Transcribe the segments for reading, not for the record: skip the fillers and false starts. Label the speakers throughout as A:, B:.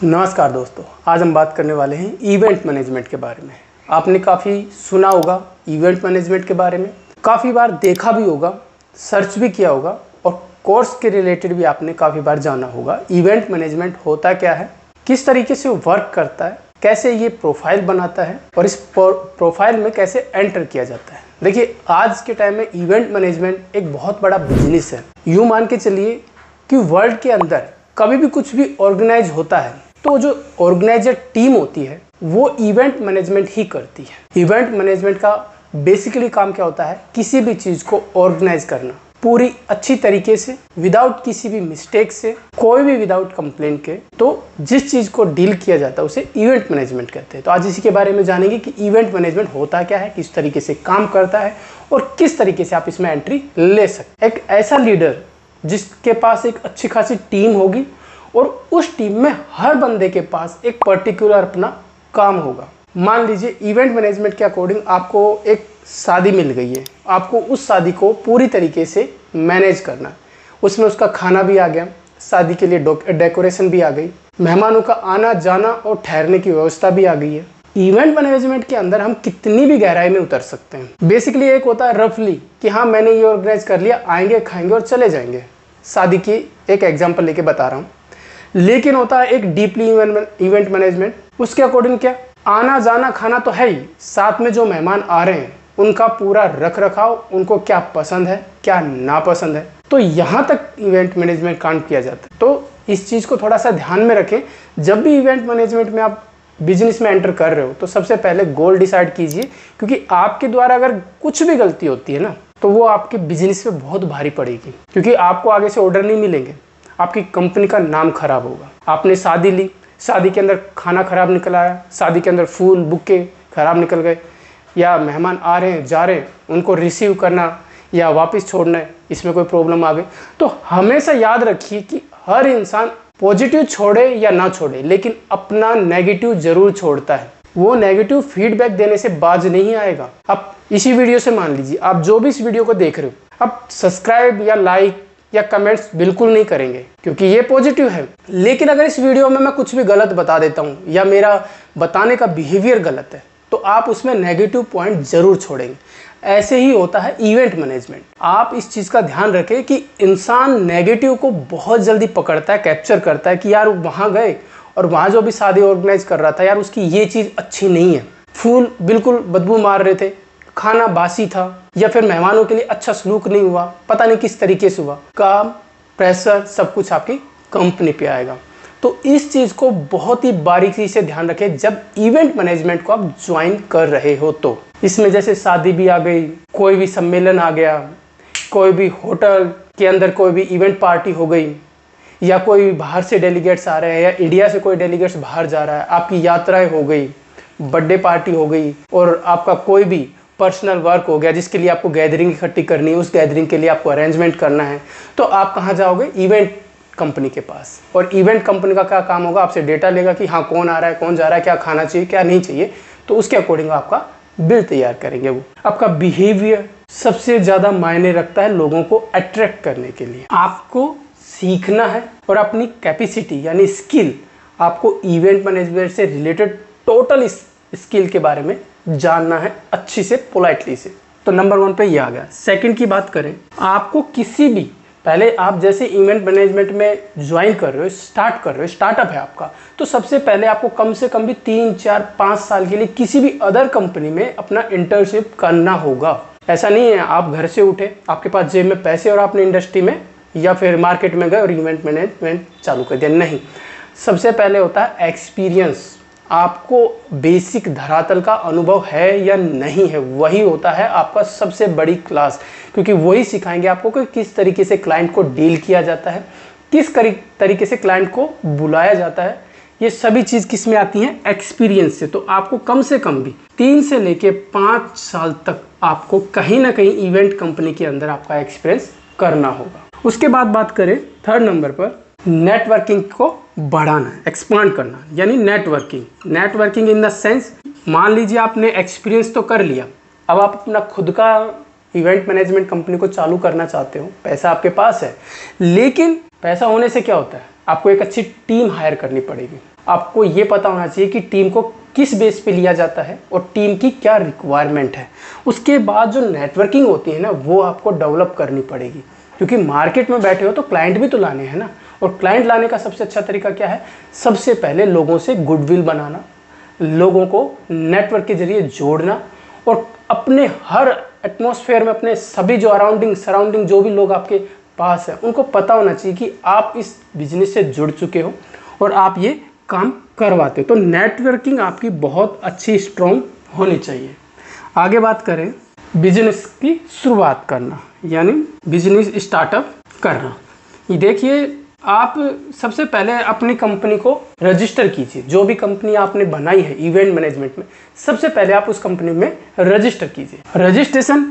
A: नमस्कार दोस्तों, आज हम बात करने वाले हैं इवेंट मैनेजमेंट के बारे में। आपने काफ़ी सुना होगा इवेंट मैनेजमेंट के बारे में, काफ़ी बार देखा भी होगा, सर्च भी किया होगा और कोर्स के रिलेटेड भी आपने काफ़ी बार जाना होगा। इवेंट मैनेजमेंट होता क्या है, किस तरीके से वर्क करता है, कैसे ये प्रोफाइल बनाता है और इस प्रोफाइल में कैसे एंटर किया जाता है। देखिए, आज के टाइम में इवेंट मैनेजमेंट एक बहुत बड़ा बिजनेस है। यूँ मान के चलिए कि वर्ल्ड के अंदर कभी भी कुछ भी ऑर्गेनाइज होता है तो जो ऑर्गेनाइजर टीम होती है वो इवेंट मैनेजमेंट ही करती है। इवेंट मैनेजमेंट का बेसिकली काम क्या होता है, किसी भी चीज़ को ऑर्गेनाइज करना पूरी अच्छी तरीके से, विदाउट किसी भी मिस्टेक से, कोई भी विदाउट कंप्लेंट के। तो जिस चीज़ को डील किया जाता है उसे इवेंट मैनेजमेंट कहते हैं। तो आज इसी के बारे में जानेंगे कि इवेंट मैनेजमेंट होता क्या है, किस तरीके से काम करता है और किस तरीके से आप इसमें एंट्री ले सकते। एक ऐसा लीडर जिसके पास एक अच्छी खासी टीम होगी और उस टीम में हर बंदे के पास एक पर्टिकुलर अपना काम होगा। मान लीजिए इवेंट मैनेजमेंट के अकॉर्डिंग आपको एक शादी मिल गई है, आपको उस शादी को पूरी तरीके से मैनेज करना है। उसमें उसका खाना भी आ गया, शादी के लिए डेकोरेशन भी आ गई, मेहमानों का आना जाना और ठहरने की व्यवस्था भी आ गई है। इवेंट मैनेजमेंट के अंदर हम कितनी भी गहराई में उतर सकते हैं। बेसिकली एक होता है रफली कि हाँ मैंने ये ऑर्गेनाइज कर लिया, आएंगे खाएंगे और चले जाएंगे। शादी की एक एग्जांपल लेके बता रहा हूँ। लेकिन होता है एक डीपली इवेंट मैनेजमेंट। उसके अकॉर्डिंग क्या, आना जाना खाना तो है ही, साथ में जो मेहमान आ रहे हैं उनका पूरा रख रखाव, उनको क्या पसंद है क्या नापसंद है, तो यहाँ तक इवेंट मैनेजमेंट काम किया जाता है। तो इस चीज़ को थोड़ा सा ध्यान में रखें। जब भी इवेंट मैनेजमेंट में आप बिजनेस में एंटर कर रहे हो तो सबसे पहले गोल डिसाइड कीजिए, क्योंकि आपके द्वारा अगर कुछ भी गलती होती है ना तो वो आपके बिजनेस पे बहुत भारी पड़ेगी, क्योंकि आपको आगे से ऑर्डर नहीं मिलेंगे, आपकी कंपनी का नाम खराब होगा। आपने शादी ली, शादी के अंदर खाना खराब निकल आया, शादी के अंदर फूल बुक्के खराब निकल गए, या मेहमान आ रहे हैं जा रहे हैं उनको रिसीव करना या वापस छोड़ना है, इसमें कोई प्रॉब्लम आ गई। तो हमेशा याद रखिए कि हर इंसान पॉजिटिव छोड़े या ना छोड़े लेकिन अपना नेगेटिव जरूर छोड़ता है। वो नेगेटिव फीडबैक देने से बाज नहीं आएगा। अब इसी वीडियो से मान लीजिए आप जो भी इस वीडियो को देख रहे हो, आप सब्सक्राइब या लाइक या कमेंट्स बिल्कुल नहीं करेंगे क्योंकि ये पॉजिटिव है। लेकिन अगर इस वीडियो में मैं कुछ भी गलत बता देता हूँ या मेरा बताने का बिहेवियर गलत है तो आप उसमें नेगेटिव पॉइंट जरूर छोड़ेंगे। ऐसे ही होता है इवेंट मैनेजमेंट। आप इस चीज़ का ध्यान रखें कि इंसान नेगेटिव को बहुत जल्दी पकड़ता है, कैप्चर करता है कि यार वहाँ गए और वहाँ जो भी शादी ऑर्गेनाइज कर रहा था यार उसकी ये चीज़ अच्छी नहीं है, फूल बिल्कुल बदबू मार रहे थे, खाना बासी था, या फिर मेहमानों के लिए अच्छा सलूक नहीं हुआ, पता नहीं किस तरीके से हुआ। काम, प्रेशर, सब कुछ आपकी कंपनी पे आएगा। तो इस चीज़ को बहुत ही बारीकी से ध्यान रखें जब इवेंट मैनेजमेंट को आप ज्वाइन कर रहे हो। तो इसमें जैसे शादी भी आ गई, कोई भी सम्मेलन आ गया, कोई भी होटल के अंदर कोई भी इवेंट पार्टी हो गई, या कोई बाहर से डेलीगेट्स आ रहे हैं या इंडिया से कोई डेलीगेट्स बाहर जा रहा है, आपकी यात्राएं हो गई, बर्थडे पार्टी हो गई और आपका कोई भी पर्सनल वर्क हो गया जिसके लिए आपको गैदरिंग इकट्ठी करनी है, उस गैदरिंग के लिए आपको अरेंजमेंट करना है, तो आप कहाँ जाओगे, इवेंट कंपनी के पास। और इवेंट कंपनी का क्या काम होगा, आपसे डेटा लेगा कि हाँ कौन आ रहा है, कौन जा रहा है, क्या खाना चाहिए क्या नहीं चाहिए, तो उसके अकॉर्डिंग आपका बिल तैयार करेंगे। वो आपका बिहेवियर सबसे ज़्यादा मायने रखता है लोगों को अट्रैक्ट करने के लिए। आपको सीखना है और अपनी कैपेसिटी यानी स्किल, आपको इवेंट मैनेजमेंट से रिलेटेड टोटल स्किल के बारे में जानना है अच्छी से, पोलाइटली से। तो नंबर 1 पे ये आ गया। सेकंड की बात करें, आपको किसी भी, पहले आप जैसे इवेंट मैनेजमेंट में ज्वाइन कर रहे हो, स्टार्ट कर रहे हो, स्टार्टअप है आपका, तो सबसे पहले आपको कम से कम भी 3, 4, 5 साल के लिए किसी भी अदर कंपनी में अपना इंटर्नशिप करना होगा। ऐसा नहीं है आप घर से उठे, आपके पास जेब में पैसे और आपने इंडस्ट्री में या फिर मार्केट में गए और इवेंट मैनेजमेंट चालू कर दिया। नहीं, सबसे पहले होता है एक्सपीरियंस। आपको बेसिक धरातल का अनुभव है या नहीं है, वही होता है आपका सबसे बड़ी क्लास, क्योंकि वही सिखाएंगे आपको कि किस तरीके से क्लाइंट को डील किया जाता है, किस तरीके से क्लाइंट को बुलाया जाता है। ये सभी चीज़ किस में आती हैं, एक्सपीरियंस से। तो आपको कम से कम भी 3 से लेके 5 साल तक आपको कहीं ना कहीं इवेंट कंपनी के अंदर आपका एक्सपीरियंस करना होगा। उसके बाद बात करें थर्ड नंबर पर, नेटवर्किंग को बढ़ाना, एक्सपांड करना, यानी नेटवर्किंग इन द सेंस, मान लीजिए आपने एक्सपीरियंस तो कर लिया, अब आप अपना खुद का इवेंट मैनेजमेंट कंपनी को चालू करना चाहते हो, पैसा आपके पास है, लेकिन पैसा होने से क्या होता है, आपको एक अच्छी टीम हायर करनी पड़ेगी। आपको ये पता होना चाहिए कि टीम को किस बेस पे लिया जाता है और टीम की क्या रिक्वायरमेंट है। उसके बाद जो नेटवर्किंग होती है ना, वो आपको डेवलप करनी पड़ेगी, क्योंकि मार्केट में बैठे हो तो क्लाइंट भी तो लाने हैं ना। और क्लाइंट लाने का सबसे अच्छा तरीका क्या है? सबसे पहले लोगों से गुडविल बनाना, लोगों को नेटवर्क के जरिए जोड़ना, और अपने हर एटमॉस्फेयर में अपने सभी जो सराउंडिंग जो भी लोग आपके पास है, उनको पता होना चाहिए कि आप इस बिजनेस से जुड़ चुके हो और आप ये काम करवाते हो। तो नेटवर्किंग आपकी बहुत अच्छी स्ट्रॉन्ग होनी चाहिए। आगे बात करें बिजनेस की शुरुआत करना, यानी बिजनेस स्टार्टअप करना। ये देखिए, आप सबसे पहले अपनी कंपनी को रजिस्टर कीजिए। जो भी कंपनी आपने बनाई है इवेंट मैनेजमेंट में, सबसे पहले आप उस कंपनी में रजिस्टर कीजिए। रजिस्ट्रेशन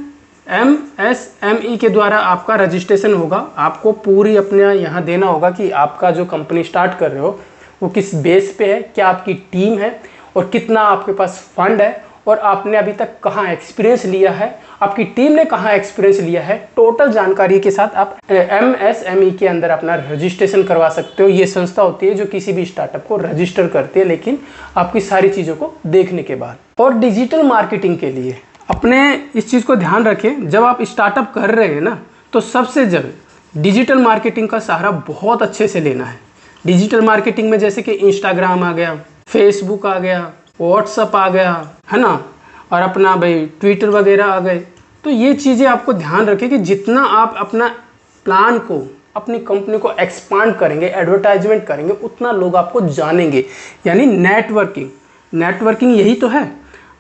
A: MSME के द्वारा आपका रजिस्ट्रेशन होगा। आपको पूरी अपने यहाँ देना होगा कि आपका जो कंपनी स्टार्ट कर रहे हो वो किस बेस पे है, क्या आपकी टीम है और कितना आपके पास फंड है, और आपने अभी तक कहाँ एक्सपीरियंस लिया है, आपकी टीम ने कहाँ एक्सपीरियंस लिया है। टोटल जानकारी के साथ आप MSME के अंदर अपना रजिस्ट्रेशन करवा सकते हो। ये संस्था होती है जो किसी भी स्टार्टअप को रजिस्टर करती है, लेकिन आपकी सारी चीज़ों को देखने के बाद। और डिजिटल मार्केटिंग के लिए अपने इस चीज़ को ध्यान रखें, जब आप स्टार्टअप कर रहे हैं ना, तो सबसे जल्द डिजिटल मार्केटिंग का सहारा बहुत अच्छे से लेना है। डिजिटल मार्केटिंग में जैसे कि इंस्टाग्राम आ गया, फेसबुक आ गया, व्हाट्सअप आ गया, है ना, और अपना भाई ट्विटर वगैरह आ गए। तो ये चीज़ें आपको ध्यान रखें कि जितना आप अपना प्लान को, अपनी कंपनी को एक्सपांड करेंगे, एडवर्टाइजमेंट करेंगे, उतना लोग आपको जानेंगे। यानी नेटवर्किंग यही तो है।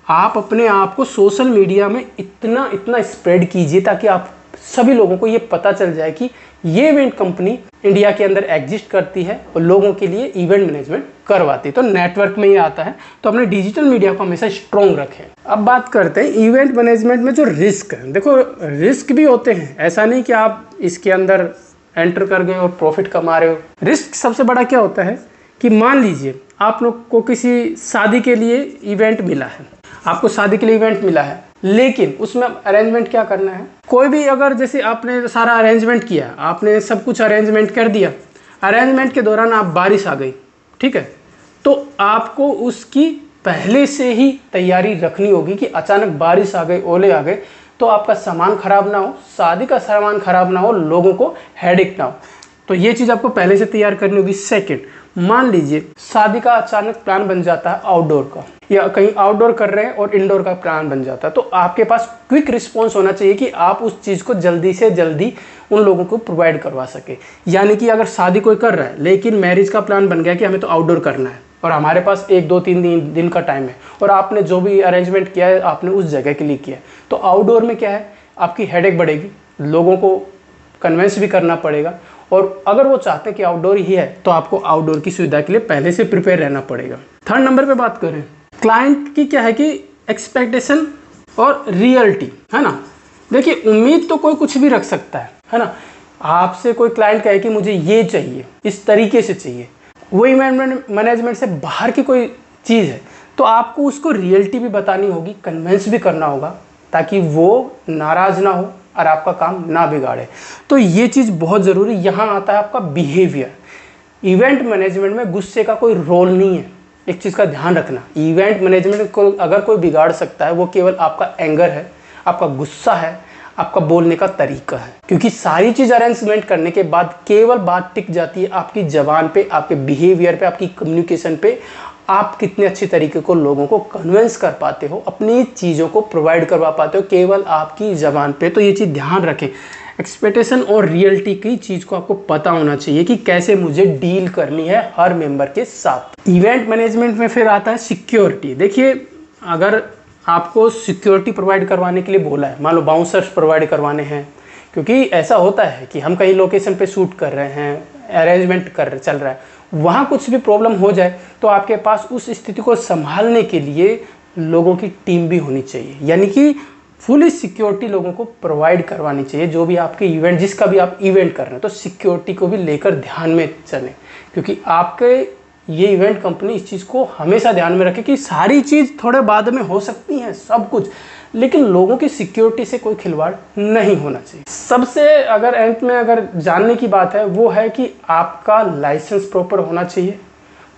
A: आप अपने आप को सोशल मीडिया में इतना स्प्रेड कीजिए ताकि आप सभी लोगों को ये पता चल जाए कि ये इवेंट कंपनी इंडिया के अंदर एग्जिस्ट करती है और लोगों के लिए इवेंट मैनेजमेंट करवाती है। तो नेटवर्क में ये आता है। तो अपने डिजिटल मीडिया को हमेशा स्ट्रॉन्ग रखें। अब बात करते हैं इवेंट मैनेजमेंट में जो रिस्क है। देखो, रिस्क भी होते हैं, ऐसा नहीं कि आप इसके अंदर एंटर कर गए और प्रॉफिट कमा रहे हो। रिस्क सबसे बड़ा क्या होता है कि मान लीजिए आप लोग को किसी शादी के लिए इवेंट मिला है, आपको शादी के लिए इवेंट मिला है, लेकिन उसमें अरेंजमेंट क्या करना है। कोई भी अगर जैसे आपने सारा अरेंजमेंट किया, आपने सब कुछ अरेंजमेंट कर दिया, अरेंजमेंट के दौरान आप बारिश आ गई, ठीक है, तो आपको उसकी पहले से ही तैयारी रखनी होगी कि अचानक बारिश आ गई, ओले आ गए, तो आपका सामान खराब ना हो, शादी का सामान खराब ना हो, लोगों को हेडेक ना हो। तो ये चीज़ आपको पहले से तैयार करनी होगी। सेकंड, मान लीजिए शादी का अचानक प्लान बन जाता है आउटडोर का, या कहीं आउटडोर कर रहे हैं और इंडोर का प्लान बन जाता है, तो आपके पास क्विक रिस्पॉन्स होना चाहिए कि आप उस चीज़ को जल्दी से जल्दी उन लोगों को प्रोवाइड करवा सके। यानी कि अगर शादी कोई कर रहा है लेकिन मैरिज का प्लान बन गया कि हमें तो आउटडोर करना है और हमारे पास 1 2 3 दिन का टाइम है और आपने जो भी अरेंजमेंट किया है आपने उस जगह के लिए किया है, तो आउटडोर में क्या है, आपकी हेडेक बढ़ेगी, लोगों को कन्विंस भी करना पड़ेगा। और अगर वो चाहते हैं कि आउटडोर ही है तो आपको आउटडोर की सुविधा के लिए पहले से प्रिपेयर रहना पड़ेगा। थर्ड नंबर पे बात करें, क्लाइंट की क्या है कि एक्सपेक्टेशन और रियलिटी, है ना। देखिए, उम्मीद तो कोई कुछ भी रख सकता है ना। आपसे कोई क्लाइंट कहे कि मुझे ये चाहिए, इस तरीके से चाहिए, वो इवेंट मैनेजमेंट से बाहर की कोई चीज़ है, तो आपको उसको रियलिटी भी बतानी होगी, कन्विंस भी करना होगा, ताकि वो नाराज़ ना हो और आपका काम ना बिगाड़े। तो ये चीज़ बहुत ज़रूरी। यहाँ आता है आपका बिहेवियर। इवेंट मैनेजमेंट में गुस्से का कोई रोल नहीं है। एक चीज़ का ध्यान रखना, इवेंट मैनेजमेंट को अगर कोई बिगाड़ सकता है वो केवल आपका एंगर है, आपका गुस्सा है, आपका बोलने का तरीका है। क्योंकि सारी चीज़ अरेंजमेंट करने के बाद केवल बात टिक जाती है आपकी ज़बान पे, आपके बिहेवियर पे, आपकी कम्युनिकेशन पे। आप कितने अच्छे तरीके को लोगों को कन्विंस कर पाते हो, अपनी चीज़ों को प्रोवाइड करवा पाते हो केवल आपकी ज़बान पे। तो ये चीज़ ध्यान रखें। एक्सपेक्टेशन और रियलिटी की चीज़ को आपको पता होना चाहिए कि कैसे मुझे डील करनी है हर मेंबर के साथ। इवेंट मैनेजमेंट में फिर आता है सिक्योरिटी। देखिए, अगर आपको सिक्योरिटी प्रोवाइड करवाने के लिए बोला है, मान लो बाउंसर्स प्रोवाइड करवाने हैं, क्योंकि ऐसा होता है कि हम कहीं लोकेशन पे शूट कर रहे हैं, अरेंजमेंट चल रहा है, वहाँ कुछ भी प्रॉब्लम हो जाए तो आपके पास उस स्थिति को संभालने के लिए लोगों की टीम भी होनी चाहिए। यानी कि फुली सिक्योरिटी लोगों को प्रोवाइड करवानी चाहिए। जो भी आपके इवेंट, जिसका भी आप इवेंट कर रहे हैं, तो सिक्योरिटी को भी लेकर ध्यान में चलें, क्योंकि आपके ये इवेंट कंपनी इस चीज़ को हमेशा ध्यान में रखे कि सारी चीज़ थोड़े बाद में हो सकती हैं सब कुछ, लेकिन लोगों की सिक्योरिटी से कोई खिलवाड़ नहीं होना चाहिए। सबसे अगर एंड में अगर जानने की बात है वो है कि आपका लाइसेंस प्रॉपर होना चाहिए,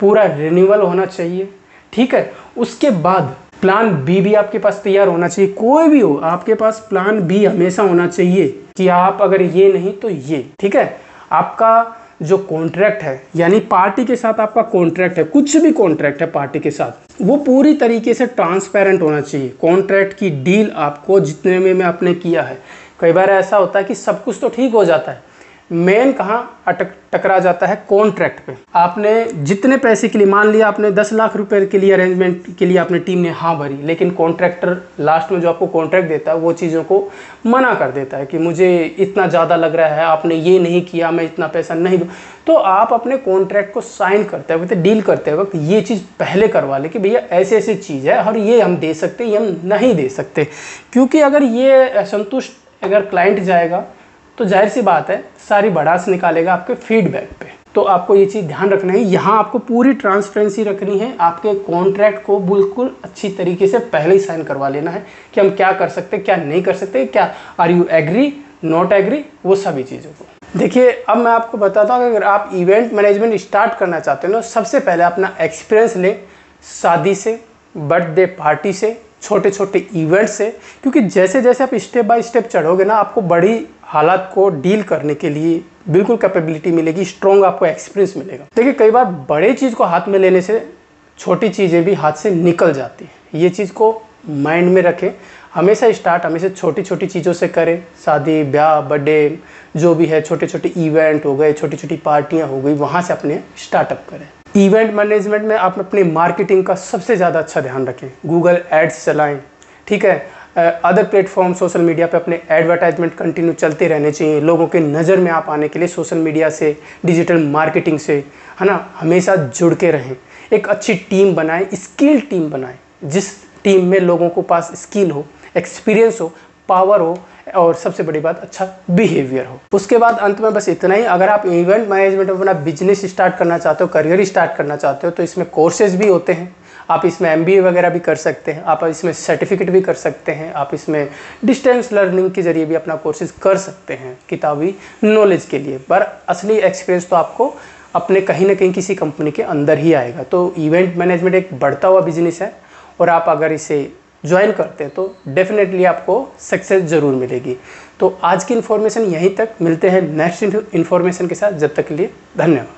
A: पूरा रिन्यूअल होना चाहिए, ठीक है। उसके बाद प्लान बी भी आपके पास तैयार होना चाहिए। कोई भी हो आपके पास प्लान बी हमेशा होना चाहिए कि आप अगर ये नहीं तो ये, ठीक है। आपका जो कॉन्ट्रैक्ट है यानी पार्टी के साथ आपका कॉन्ट्रैक्ट है, कुछ भी कॉन्ट्रैक्ट है पार्टी के साथ, वो पूरी तरीके से ट्रांसपेरेंट होना चाहिए। कॉन्ट्रैक्ट की डील आपको जितने में आपने किया है, कई बार ऐसा होता है कि सब कुछ तो ठीक हो जाता है, मेन कहाँ टकरा जाता है कॉन्ट्रैक्ट पे। आपने जितने पैसे के लिए, मान लिया आपने 10 लाख रुपए के लिए अरेंजमेंट के लिए आपने टीम ने हाँ भरी, लेकिन कॉन्ट्रैक्टर लास्ट में जो आपको कॉन्ट्रैक्ट देता है वो चीज़ों को मना कर देता है कि मुझे इतना ज़्यादा लग रहा है, आपने ये नहीं किया, मैं इतना पैसा नहीं दूँ। तो आप अपने कॉन्ट्रैक्ट को साइन करते वक्त, डील करते वक्त ये चीज़ पहले करवा ले कि भैया ऐसी ऐसी चीज़ है और ये हम दे सकते, ये हम नहीं दे सकते। क्योंकि अगर ये असंतुष्ट अगर क्लाइंट जाएगा तो जाहिर सी बात है सारी भड़ास निकालेगा आपके फीडबैक पे। तो आपको ये चीज़ ध्यान रखना है, यहाँ आपको पूरी ट्रांसपेरेंसी रखनी है। आपके कॉन्ट्रैक्ट को बिल्कुल अच्छी तरीके से पहले ही साइन करवा लेना है कि हम क्या कर सकते, क्या नहीं कर सकते, क्या are you agree, not agree, वो सभी चीज़ों को। देखिए अब मैं आपको बताता हूँ कि अगर आप इवेंट मैनेजमेंट स्टार्ट करना चाहते हो ना, सबसे पहले अपना एक्सपीरियंस लें शादी से, बर्थडे पार्टी से, छोटे छोटे इवेंट से। क्योंकि जैसे जैसे आप स्टेप बाय स्टेप चढ़ोगे ना, आपको बड़ी हालात को डील करने के लिए बिल्कुल कैपेबिलिटी मिलेगी, स्ट्रॉन्ग आपको एक्सपीरियंस मिलेगा। देखिए कई बार बड़े चीज़ को हाथ में लेने से छोटी चीज़ें भी हाथ से निकल जाती हैं, ये चीज़ को माइंड में रखें। हमेशा स्टार्ट हमेशा छोटी छोटी चीज़ों से करें। शादी ब्याह बर्थडे जो भी है, छोटे छोटे इवेंट हो गए, छोटी छोटी पार्टियाँ हो गई, वहाँ से अपने स्टार्टअप करें। इवेंट मैनेजमेंट में आप अपनी मार्केटिंग का सबसे ज़्यादा अच्छा ध्यान रखें। गूगल एड्स चलाएं, ठीक है। अदर प्लेटफॉर्म सोशल मीडिया पे अपने एडवर्टाइजमेंट कंटिन्यू चलते रहने चाहिए। लोगों के नज़र में आप आने के लिए सोशल मीडिया से, डिजिटल मार्केटिंग से, है ना, हमेशा जुड़ के रहें। एक अच्छी टीम बनाएं, स्किल टीम बनाएं, जिस टीम में लोगों को पास स्किल हो, एक्सपीरियंस हो, पावर हो और सबसे बड़ी बात अच्छा बिहेवियर हो। उसके बाद अंत में बस इतना ही, अगर आप इवेंट मैनेजमेंट में अपना बिजनेस स्टार्ट करना चाहते हो, करियर स्टार्ट करना चाहते हो, तो इसमें कोर्सेज भी होते हैं। आप इसमें MBA वगैरह भी कर सकते हैं, आप इसमें सर्टिफिकेट भी कर सकते हैं, आप इसमें डिस्टेंस लर्निंग के जरिए भी अपना कोर्सेज कर सकते हैं किताबी नॉलेज के लिए। पर असली एक्सपीरियंस तो आपको अपने कहीं ना कहीं किसी कंपनी के अंदर ही आएगा। तो इवेंट मैनेजमेंट एक बढ़ता हुआ बिजनेस है और आप अगर इसे ज्वाइन करते हैं तो डेफिनेटली आपको सक्सेस ज़रूर मिलेगी। तो आज की इन्फॉर्मेशन यहीं तक, मिलते हैं नेक्स्ट इन्फॉर्मेशन के साथ। जब तक के लिए धन्यवाद।